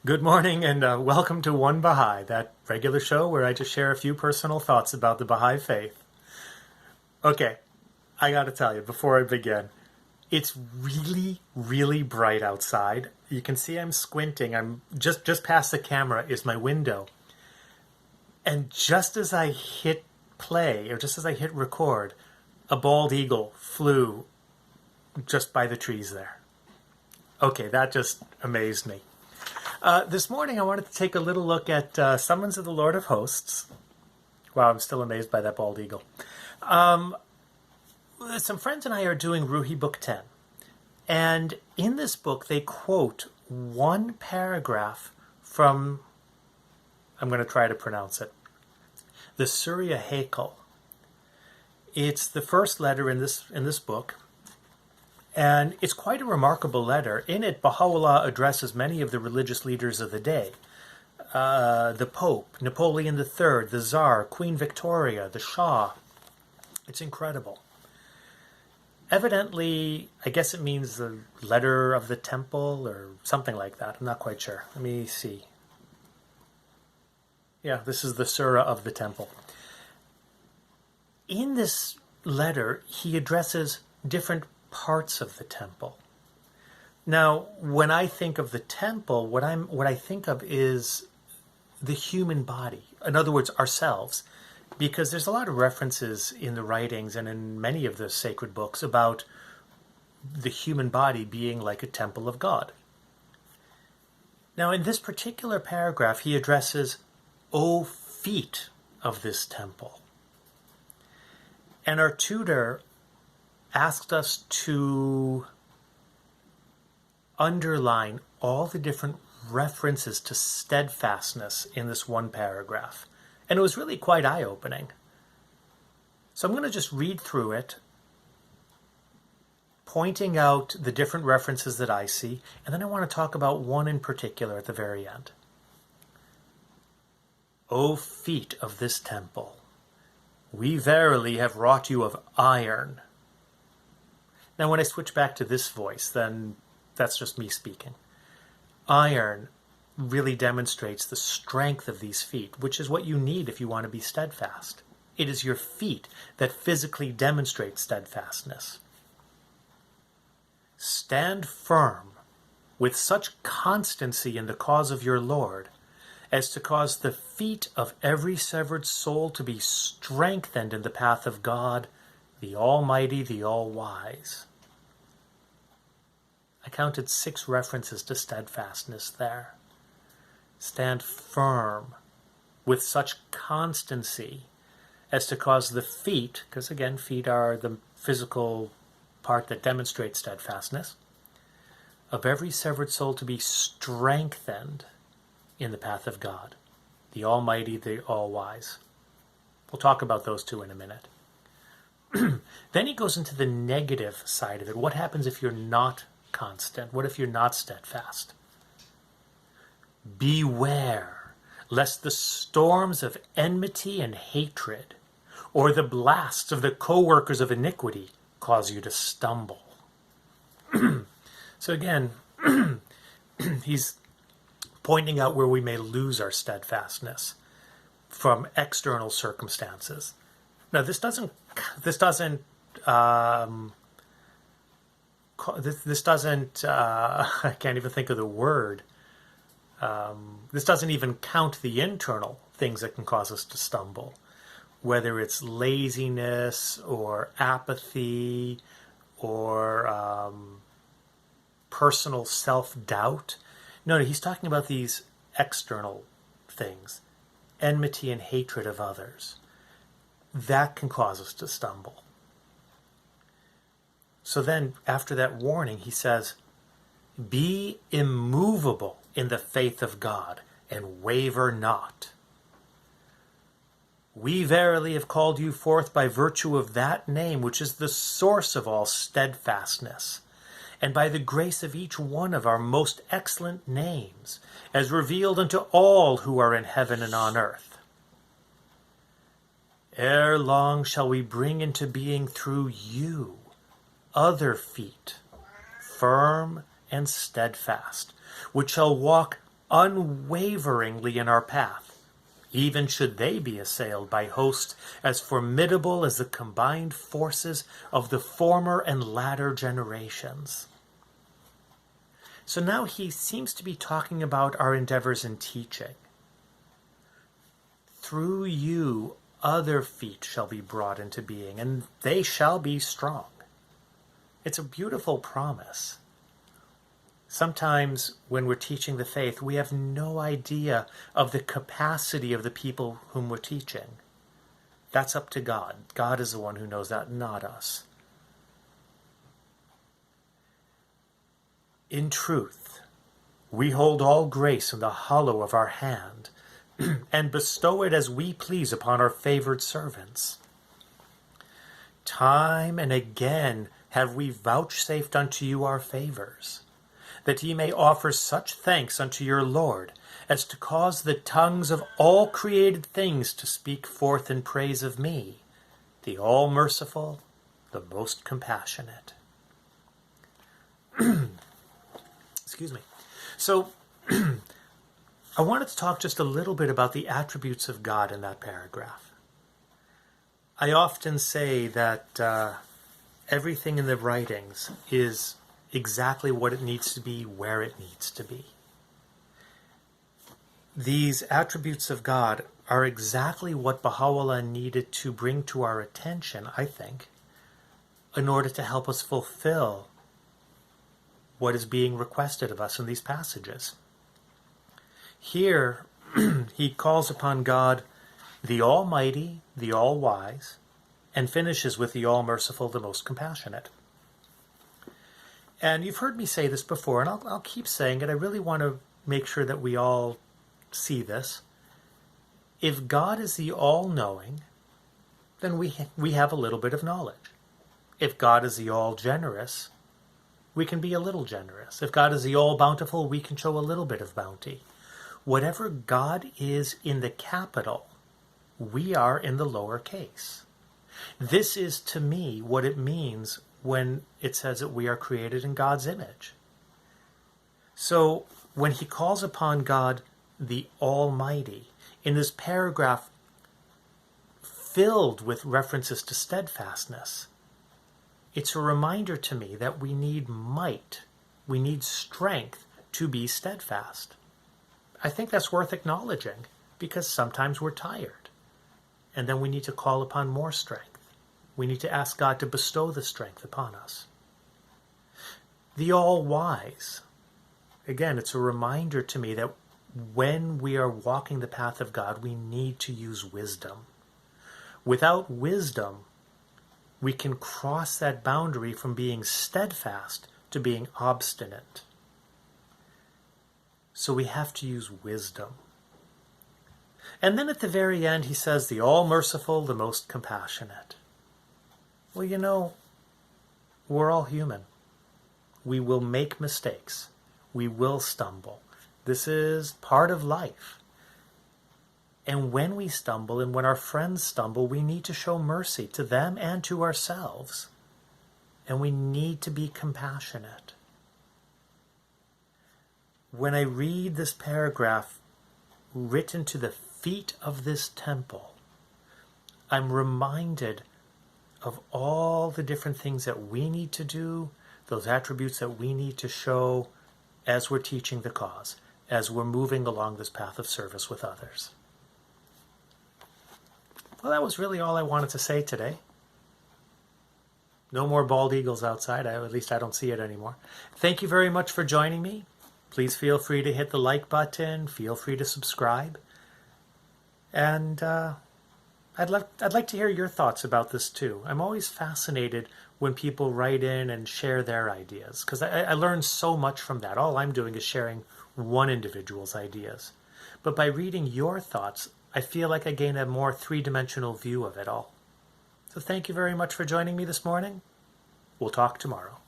Good morning and welcome to One Baha'i, that regular show where I just share a few personal thoughts about the Baha'i faith. Okay, I gotta tell you, before I begin, it's really, really bright outside. You can see I'm squinting. I'm just past the camera is my window. And just as I hit play, or just as I hit record, a bald eagle flew just by the trees there. Okay, that just amazed me. This morning I wanted to take a little look at Summons of the Lord of Hosts. Wow, I'm still amazed by that bald eagle. Some friends and I are doing Ruhi Book 10. And in this book they quote one paragraph from, I'm going to try to pronounce it, the Surah Haykal. It's the first letter in this book. And it's quite a remarkable letter. In it, Baha'u'llah addresses many of the religious leaders of the day. The Pope, Napoleon III, the Tsar, Queen Victoria, the Shah. It's incredible. Evidently, I guess it means the letter of the temple or something like that. I'm not quite sure. Let me see. Yeah, this is the Surah of the temple. In this letter, he addresses different parts of the temple. Now, when I think of the temple, what I think of is the human body. In other words, ourselves. Because there's a lot of references in the writings and in many of the sacred books about the human body being like a temple of God. Now, in this particular paragraph, he addresses, "O feet of this temple." And our tutor asked us to underline all the different references to steadfastness in this one paragraph. And it was really quite eye-opening. So I'm going to just read through it, pointing out the different references that I see, and then I want to talk about one in particular at the very end. O feet of this temple, we verily have wrought you of iron. Now, when I switch back to this voice, then that's just me speaking. Iron really demonstrates the strength of these feet, which is what you need if you want to be steadfast. It is your feet that physically demonstrate steadfastness. Stand firm with such constancy in the cause of your Lord as to cause the feet of every severed soul to be strengthened in the path of God, the Almighty, the All-Wise. I counted 6 references to steadfastness there. Stand firm with such constancy as to cause the feet, because again, feet are the physical part that demonstrates steadfastness, of every severed soul to be strengthened in the path of God, the Almighty, the All-Wise. We'll talk about those two in a minute. Then he goes into the negative side of it. What happens if you're not constant? What if you're not steadfast? Beware lest the storms of enmity and hatred or the blasts of the co-workers of iniquity cause you to stumble. So again, he's pointing out where we may lose our steadfastness from external circumstances. Now, this doesn't I can't even think of the word. This doesn't even count the internal things that can cause us to stumble, whether it's laziness or apathy or personal self-doubt. No, he's talking about these external things, enmity and hatred of others. That can cause us to stumble. So then, after that warning, he says, be immovable in the faith of God, and waver not. We verily have called you forth by virtue of that name, which is the source of all steadfastness, and by the grace of each one of our most excellent names, as revealed unto all who are in heaven and on earth. Erelong shall we bring into being through you other feet, firm and steadfast, which shall walk unwaveringly in our path, even should they be assailed by hosts as formidable as the combined forces of the former and latter generations. So now he seems to be talking about our endeavors in teaching. Through you, other feet shall be brought into being, and they shall be strong. It's a beautiful promise. Sometimes when we're teaching the faith, we have no idea of the capacity of the people whom we're teaching. That's up to God. God is the one who knows that, not us. In truth, we hold all grace in the hollow of our hand, and bestow it as we please upon our favoured servants. Time and again have we vouchsafed unto you our favours, that ye may offer such thanks unto your Lord, as to cause the tongues of all created things to speak forth in praise of me, the All-Merciful, the most compassionate. Excuse me. So, I wanted to talk just a little bit about the attributes of God in that paragraph. I often say that everything in the writings is exactly what it needs to be, where it needs to be. These attributes of God are exactly what Baha'u'llah needed to bring to our attention, I think, in order to help us fulfill what is being requested of us in these passages. Here, he calls upon God, the Almighty, the All-Wise, and finishes with the All-Merciful, the Most Compassionate. And you've heard me say this before, and I'll keep saying it. I really want to make sure that we all see this. If God is the all-knowing, then we have a little bit of knowledge. If God is the all-generous, we can be a little generous. If God is the all-bountiful, we can show a little bit of bounty. Whatever God is in the capital, we are in the lower case. This is, to me, what it means when it says that we are created in God's image. So, when he calls upon God, the Almighty, in this paragraph filled with references to steadfastness, it's a reminder to me that we need might, we need strength to be steadfast. I think that's worth acknowledging, because sometimes we're tired, and then we need to call upon more strength. We need to ask God to bestow the strength upon us. The All-Wise, again, it's a reminder to me that when we are walking the path of God, we need to use wisdom. Without wisdom, we can cross that boundary from being steadfast to being obstinate. So we have to use wisdom. And then at the very end, he says, the All-Merciful, the Most Compassionate. Well, you know, we're all human. We will make mistakes. We will stumble. This is part of life. And when we stumble and when our friends stumble, we need to show mercy to them and to ourselves. And we need to be compassionate. When I read this paragraph written to the feet of this temple, I'm reminded of all the different things that we need to do, those attributes that we need to show as we're teaching the cause, as we're moving along this path of service with others. Well, that was really all I wanted to say today. No more bald eagles outside. At least I don't see it anymore. Thank you very much for joining me. Please feel free to hit the like button. Feel free to subscribe. And I'd like to hear your thoughts about this too. I'm always fascinated when people write in and share their ideas, because I learn so much from that. All I'm doing is sharing one individual's ideas. But by reading your thoughts, I feel like I gain a more three-dimensional view of it all. So thank you very much for joining me this morning. We'll talk tomorrow.